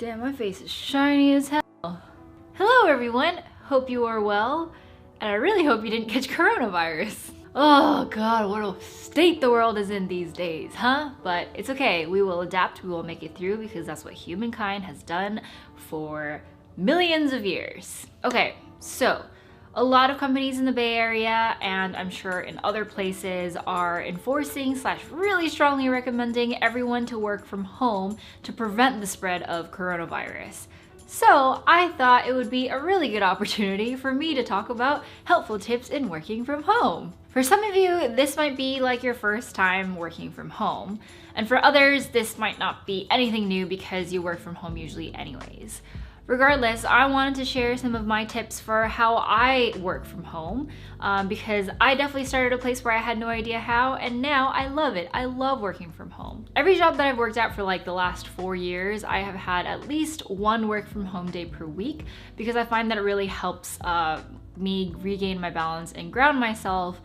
Damn, my face is shiny as hell. Hello everyone, hope you are well, and I really hope you didn't catch coronavirus. Oh god, what a state the world is in these days, huh? But it's okay, we will adapt, we will make it through because that's what humankind has done for millions of years. Okay, so a lot of companies in the Bay Area, and I'm sure in other places, are enforcing / really strongly recommending everyone to work from home to prevent the spread of coronavirus. So I thought it would be a really good opportunity for me to talk about helpful tips in working from home. For some of you, this might be like your first time working from home, and for others, this might not be anything new because you work from home usually anyways. Regardless, I wanted to share some of my tips for how I work from home because I definitely started a place where I had no idea how, and now I love it. I love working from home. Every job that I've worked at for like the last 4 years, I have had at least one work from home day per week because I find that it really helps me regain my balance and ground myself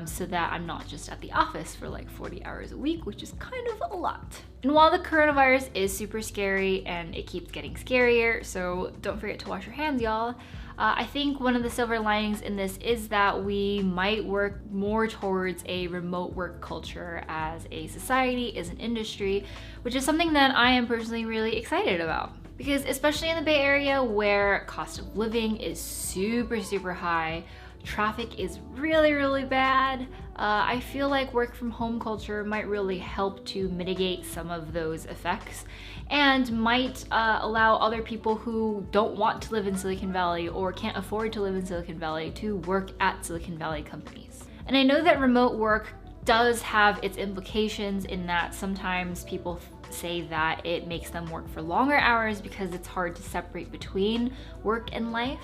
so that I'm not just at the office for like 40 hours a week, which is kind of a lot. And while the coronavirus is super scary and it keeps getting scarier, so don't forget to wash your hands, y'all, I think one of the silver linings in this is that we might work more towards a remote work culture as a society, as an industry, which is something that I am personally really excited about. Because especially in the Bay Area where cost of living is super high, traffic is really bad, I feel like work from home culture might really help to mitigate some of those effects and might allow other people who don't want to live in Silicon Valley or can't afford to live in Silicon Valley to work at Silicon Valley companies. And I know that remote work does have its implications in that sometimes people say that it makes them work for longer hours because it's hard to separate between work and life.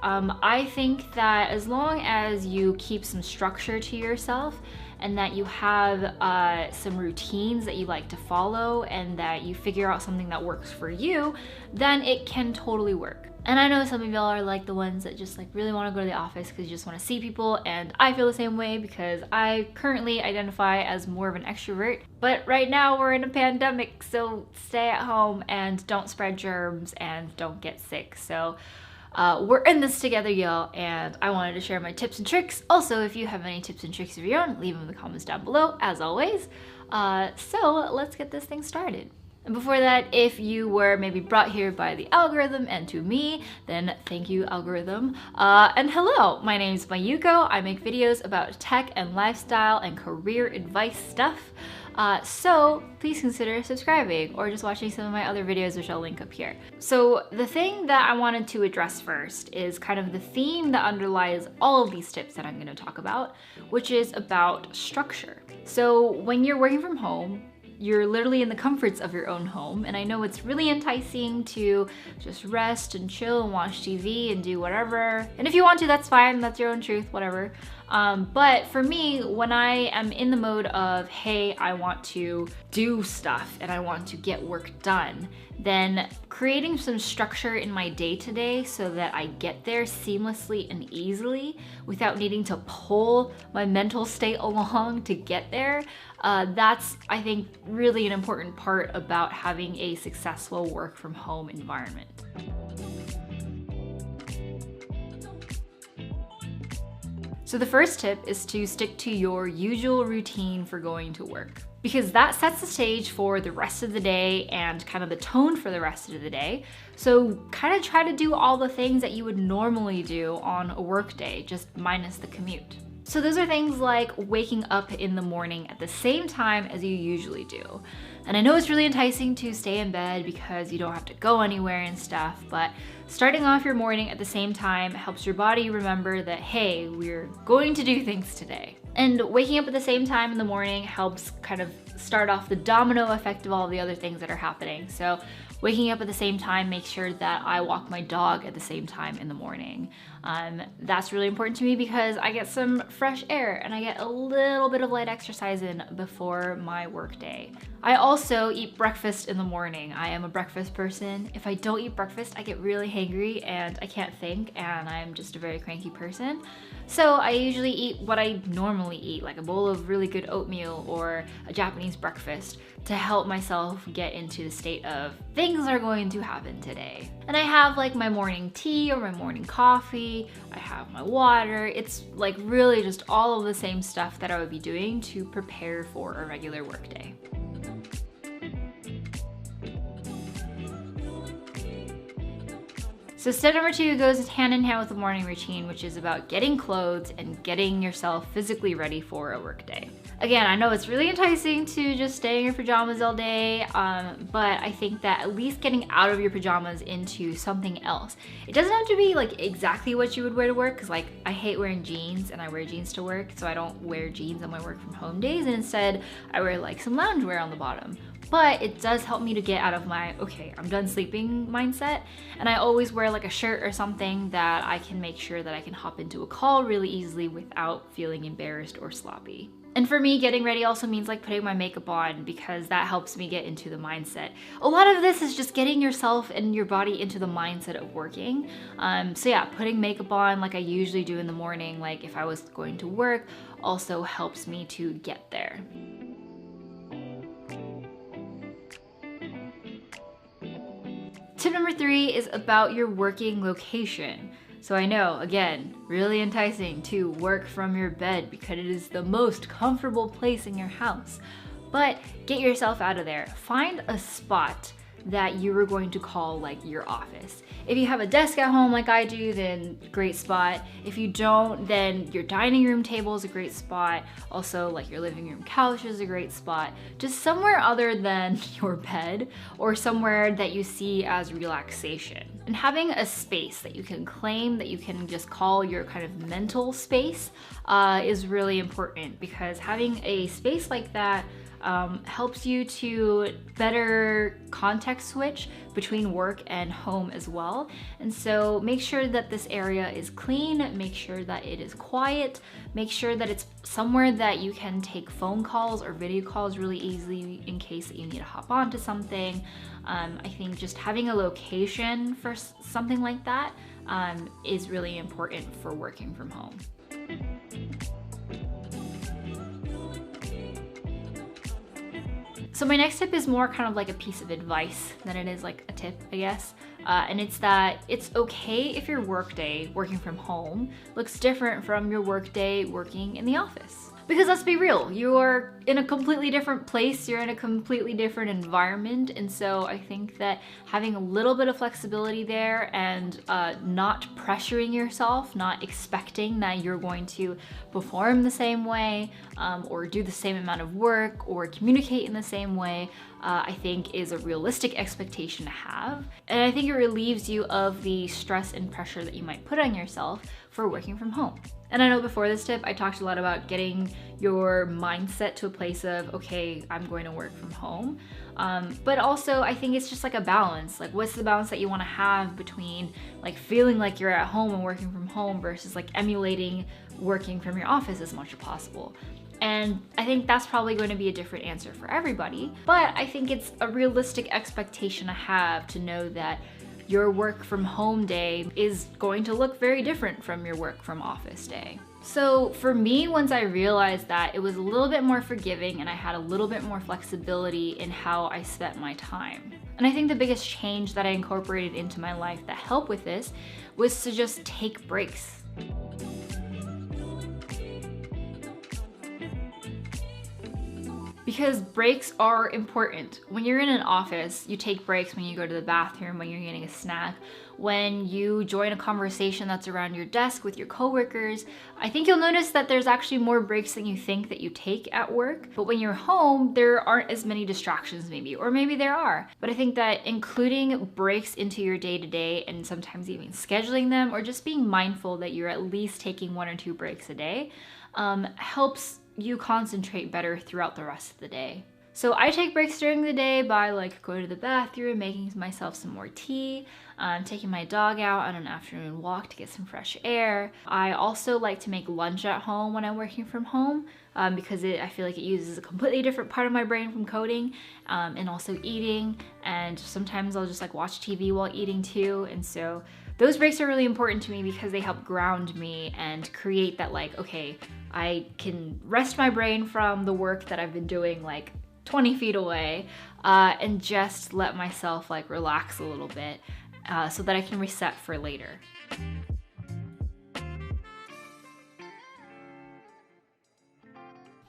I think that as long as you keep some structure to yourself and that you have some routines that you like to follow and that you figure out something that works for you, then it can totally work. And I know some of y'all are like the ones that just like really want to go to the office because you just want to see people, and I feel the same way because I currently identify as more of an extrovert. But right now we're in a pandemic, so stay at home and don't spread germs and don't get sick. So we're in this together, y'all, and I wanted to share my tips and tricks. Also, if you have any tips and tricks of your own, leave them in the comments down below, as always. So let's get this thing started. And before that, if you were maybe brought here by the algorithm and to me, then thank you, algorithm. And hello, my name's Mayuko. I make videos about tech and lifestyle and career advice stuff. So please consider subscribing or just watching some of my other videos, which I'll link up here. So the thing that I wanted to address first is kind of the theme that underlies all of these tips that I'm going to talk about, which is about structure. So when you're working from home, you're literally in the comforts of your own home, and I know it's really enticing to just rest and chill and watch TV and do whatever. And if you want to, that's fine, that's your own truth, whatever. But for me, when I am in the mode of, hey, I want to do stuff and I want to get work done, then creating some structure in my day-to-day so that I get there seamlessly and easily without needing to pull my mental state along to get there, that's, I think, really an important part about having a successful work from home environment. So the first tip is to stick to your usual routine for going to work, because that sets the stage for the rest of the day and kind of the tone for the rest of the day. So kind of try to do all the things that you would normally do on a work day, just minus the commute. So those are things like waking up in the morning at the same time as you usually do. And I know it's really enticing to stay in bed because you don't have to go anywhere and stuff, but starting off your morning at the same time helps your body remember that, hey, we're going to do things today. And waking up at the same time in the morning helps kind of start off the domino effect of all the other things that are happening. So waking up at the same time makes sure that I walk my dog at the same time in the morning. That's really important to me because I get some fresh air and I get a little bit of light exercise in before my work day. I also eat breakfast in the morning. I am a breakfast person. If I don't eat breakfast, I get really hangry and I can't think, and I'm just a very cranky person. So I usually eat what I normally eat, like a bowl of really good oatmeal or a Japanese breakfast, to help myself get into the state of thinking things are going to happen today. And I have like my morning tea or my morning coffee, I have my water. It's like really just all of the same stuff that I would be doing to prepare for a regular workday. So step number 2 goes hand in hand with the morning routine, which is about getting clothes and getting yourself physically ready for a workday. Again, I know it's really enticing to just stay in your pajamas all day, but I think that at least getting out of your pajamas into something else. It doesn't have to be like exactly what you would wear to work, because like I hate wearing jeans and I wear jeans to work, so I don't wear jeans on my work from home days, and instead I wear like some loungewear on the bottom. But it does help me to get out of my, okay, I'm done sleeping mindset. And I always wear like a shirt or something that I can make sure that I can hop into a call really easily without feeling embarrassed or sloppy. And for me, getting ready also means like putting my makeup on, because that helps me get into the mindset. A lot of this is just getting yourself and your body into the mindset of working. So yeah, putting makeup on like I usually do in the morning, like if I was going to work, also helps me to get there. Tip number 3 is about your working location. So I know, again, really enticing to work from your bed because it is the most comfortable place in your house. But get yourself out of there. Find a spot that you are going to call like your office. If you have a desk at home like I do, then great spot. If you don't, then your dining room table is a great spot. Also, like your living room couch is a great spot. Just somewhere other than your bed, or somewhere that you see as relaxation. And having a space that you can claim, that you can just call your kind of mental space, is really important, because having a space like that helps you to better context switch between work and home as well. And so make sure that this area is clean, make sure that it is quiet, make sure that it's somewhere that you can take phone calls or video calls really easily in case that you need to hop onto something. I think just having a location for something like that is really important for working from home. So my next tip is more kind of like a piece of advice than it is like a tip, I guess. And it's that it's okay if your workday working from home looks different from your workday working in the office. Because let's be real, you are in a completely different place, you're in a completely different environment, and so I think that having a little bit of flexibility there and not pressuring yourself, not expecting that you're going to perform the same way or do the same amount of work or communicate in the same way, I think is a realistic expectation to have. And I think it relieves you of the stress and pressure that you might put on yourself for working from home. And I know before this tip, I talked a lot about getting your mindset to a place of, okay, I'm going to work from home. But also I think it's just like a balance. Like what's the balance that you wanna have between like feeling like you're at home and working from home versus like emulating working from your office as much as possible. And I think that's probably going to be a different answer for everybody. But I think it's a realistic expectation to have, to know that your work from home day is going to look very different from your work from office day. So for me, once I realized that, it was a little bit more forgiving and I had a little bit more flexibility in how I spent my time. And I think the biggest change that I incorporated into my life that helped with this was to just take breaks. Because breaks are important. When you're in an office, you take breaks when you go to the bathroom, when you're getting a snack, when you join a conversation that's around your desk with your coworkers. I think you'll notice that there's actually more breaks than you think that you take at work. But when you're home, there aren't as many distractions maybe, or maybe there are. But I think that including breaks into your day-to-day and sometimes even scheduling them, or just being mindful that you're at least taking 1 or 2 breaks a day, helps you concentrate better throughout the rest of the day. So I take breaks during the day by like going to the bathroom, making myself some more tea, taking my dog out on an afternoon walk to get some fresh air. I also like to make lunch at home when I'm working from home because I feel like it uses a completely different part of my brain from coding and also eating. And sometimes I'll just like watch TV while eating too. And so those breaks are really important to me because they help ground me and create that like, okay, I can rest my brain from the work that I've been doing like 20 feet away and just let myself like relax a little bit so that I can reset for later.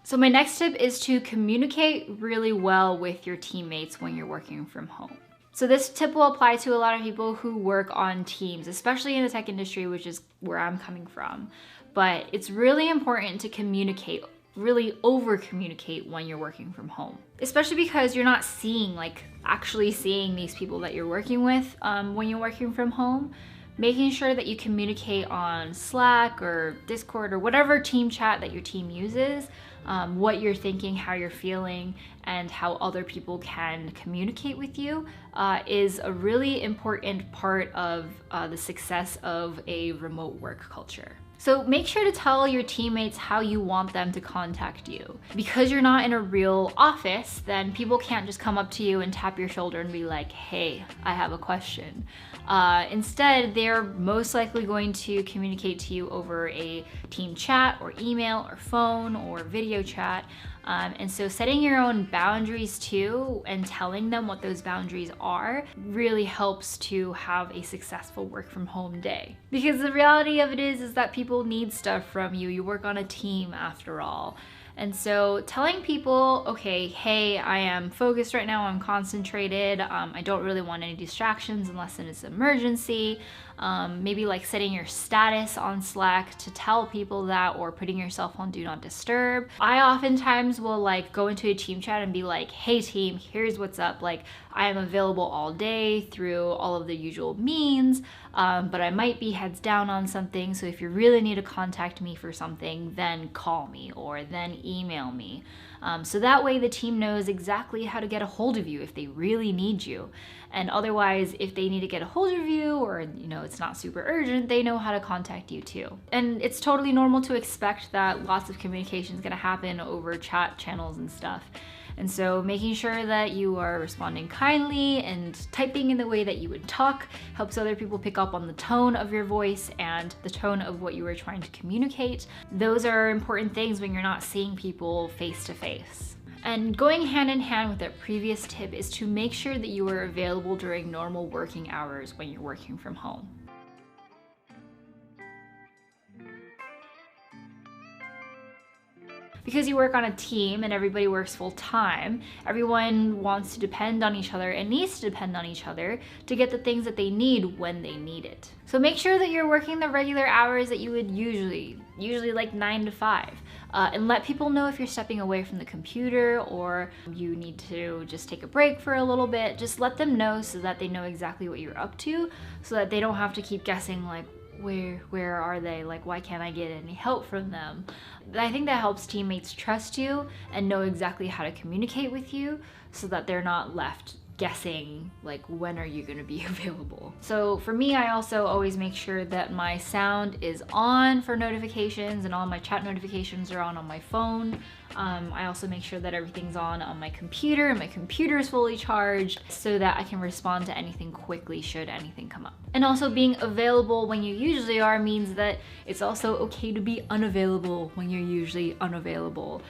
So my next tip is to communicate really well with your teammates when you're working from home. So this tip will apply to a lot of people who work on teams, especially in the tech industry, which is where I'm coming from. But it's really important to communicate, really over communicate when you're working from home, especially because you're not seeing, like actually seeing these people that you're working with when you're working from home. Making sure that you communicate on Slack or Discord or whatever team chat that your team uses, what you're thinking, how you're feeling, and how other people can communicate with you is a really important part of the success of a remote work culture. So make sure to tell your teammates how you want them to contact you. Because you're not in a real office, then people can't just come up to you and tap your shoulder and be like, hey, I have a question. Instead, they're most likely going to communicate to you over a team chat or email or phone or video chat. And so setting your own boundaries too and telling them what those boundaries are really helps to have a successful work from home day. Because the reality of it is that people need stuff from you. You work on a team after all. And so telling people, okay, hey, I am focused right now, I'm concentrated, I don't really want any distractions unless it's an emergency. Maybe like setting your status on Slack to tell people that, or putting yourself on do not disturb. I oftentimes will like go into a team chat and be like, hey team, here's what's up. Like I am available all day through all of the usual means, but I might be heads down on something. So if you really need to contact me for something, then call me or then email me. So that way the team knows exactly how to get a hold of you if they really need you. And otherwise, if they need to get a hold of you or, you know, it's not super urgent, they know how to contact you too. And it's totally normal to expect that lots of communication is going to happen over chat channels and stuff. And so making sure that you are responding kindly and typing in the way that you would talk helps other people pick up on the tone of your voice and the tone of what you were trying to communicate. Those are important things when you're not seeing people face to face. And going hand in hand with that previous tip is to make sure that you are available during normal working hours when you're working from home. Because you work on a team and everybody works full time, everyone wants to depend on each other and needs to depend on each other to get the things that they need when they need it. So make sure that you're working the regular hours that you would usually like 9 to 5. And let people know if you're stepping away from the computer or you need to just take a break for a little bit. Just let them know so that they know exactly what you're up to, so that they don't have to keep guessing like, where are they? Like, why can't I get any help from them? I think that helps teammates trust you and know exactly how to communicate with you so that they're not left guessing like, when are you going to be available? So for me, I also always make sure that my sound is on for notifications and all my chat notifications are on my phone. I also make sure that everything's on my computer and my computer is fully charged so that I can respond to anything quickly should anything come up. And also being available when you usually are means that it's also okay to be unavailable when you're usually unavailable.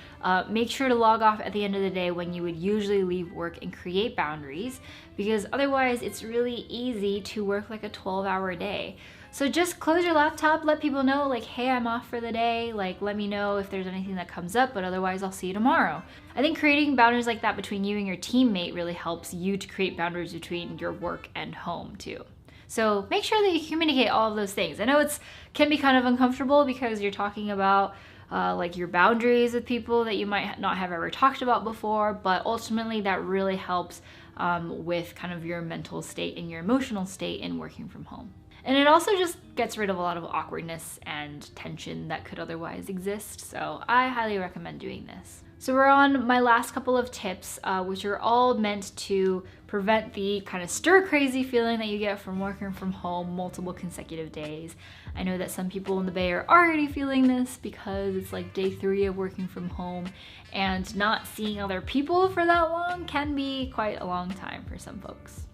Make sure to log off at the end of the day when you would usually leave work and create boundaries, because otherwise it's really easy to work like a 12-hour day. So just close your laptop, let people know like, hey, I'm off for the day, like let me know if there's anything that comes up, but otherwise I'll see you tomorrow. I think creating boundaries like that between you and your teammate really helps you to create boundaries between your work and home too. So make sure that you communicate all of those things. I know it can be kind of uncomfortable because you're talking about like your boundaries with people that you might not have ever talked about before, but ultimately that really helps with kind of your mental state and your emotional state in working from home. And it also just gets rid of a lot of awkwardness and tension that could otherwise exist. So I highly recommend doing this. So we're on my last couple of tips, which are all meant to prevent the kind of stir-crazy feeling that you get from working from home multiple consecutive days. I know that some people in the Bay are already feeling this because it's like day 3 of working from home, and not seeing other people for that long can be quite a long time for some folks.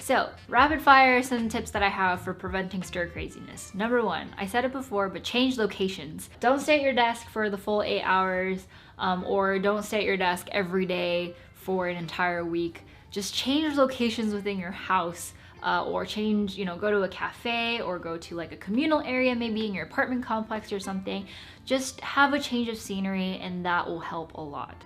So, rapid fire some tips that I have for preventing stir craziness. Number 1, I said it before, but change locations. Don't stay at your desk for the full 8 hours, or don't stay at your desk every day for an entire week. Just change locations within your house, or change, go to a cafe or go to like a communal area, maybe in your apartment complex or something. Just have a change of scenery, and that will help a lot.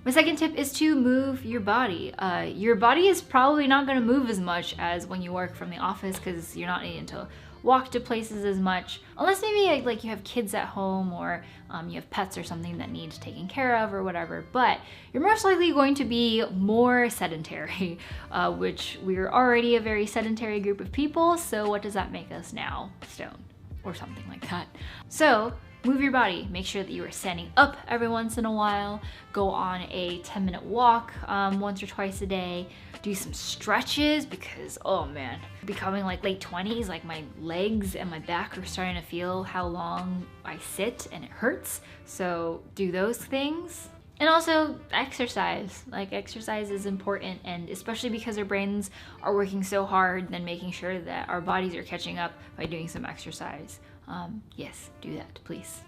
My second tip is to move your body. Your body is probably not gonna move as much as when you work from the office because you're not needing to walk to places as much, unless maybe like you have kids at home or you have pets or something that needs taken care of or whatever, but you're most likely going to be more sedentary, which we're already a very sedentary group of people, so what does that make us now? Stone or something like that. So move your body. Make sure that you are standing up every once in a while. Go on a 10-minute walk once or twice a day. Do some stretches because, oh man, becoming like late 20s, like my legs and my back are starting to feel how long I sit and it hurts. So do those things. And also exercise. Like exercise is important, and especially because our brains are working so hard, then making sure that our bodies are catching up by doing some exercise. Yes, do that, please.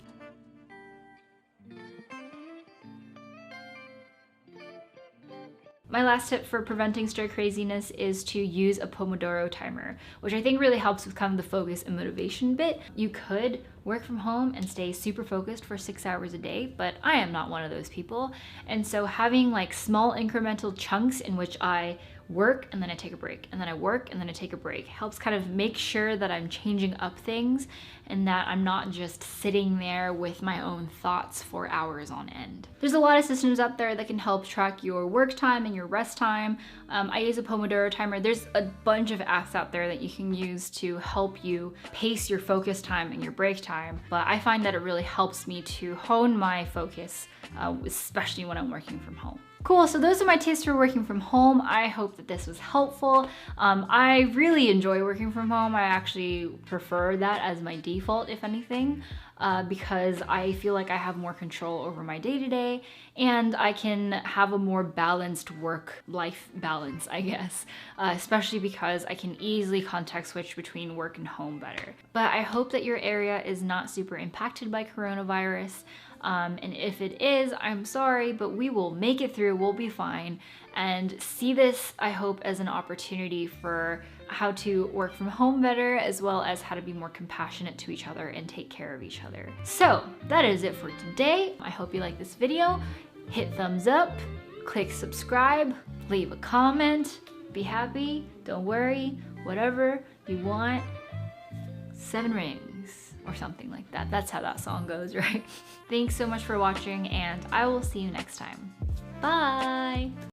My last tip for preventing stir craziness is to use a Pomodoro timer, which I think really helps with kind of the focus and motivation bit. You could work from home and stay super focused for 6 hours a day, but I am not one of those people. And so having like small incremental chunks in which I work and then I take a break, and then I work and then I take a break helps kind of make sure that I'm changing up things and that I'm not just sitting there with my own thoughts for hours on end. There's a lot of systems out there that can help track your work time and your rest time. I use a Pomodoro timer. There's a bunch of apps out there that you can use to help you pace your focus time and your break time, but I find that it really helps me to hone my focus, especially when I'm working from home. Cool, so those are my tips for working from home. I hope that this was helpful. I really enjoy working from home. I actually prefer that as my default, if anything, because I feel like I have more control over my day-to-day and I can have a more balanced work-life balance, I guess, especially because I can easily context switch between work and home better. But I hope that your area is not super impacted by coronavirus. And if it is, I'm sorry, but we will make it through, we'll be fine. And see this, I hope, as an opportunity for how to work from home better, as well as how to be more compassionate to each other and take care of each other. So that is it for today. I hope you like this video. Hit thumbs up, click subscribe, leave a comment, be happy, don't worry, whatever you want. 7 rings. Or something like that. That's how that song goes, right? Thanks so much for watching, and I will see you next time. Bye!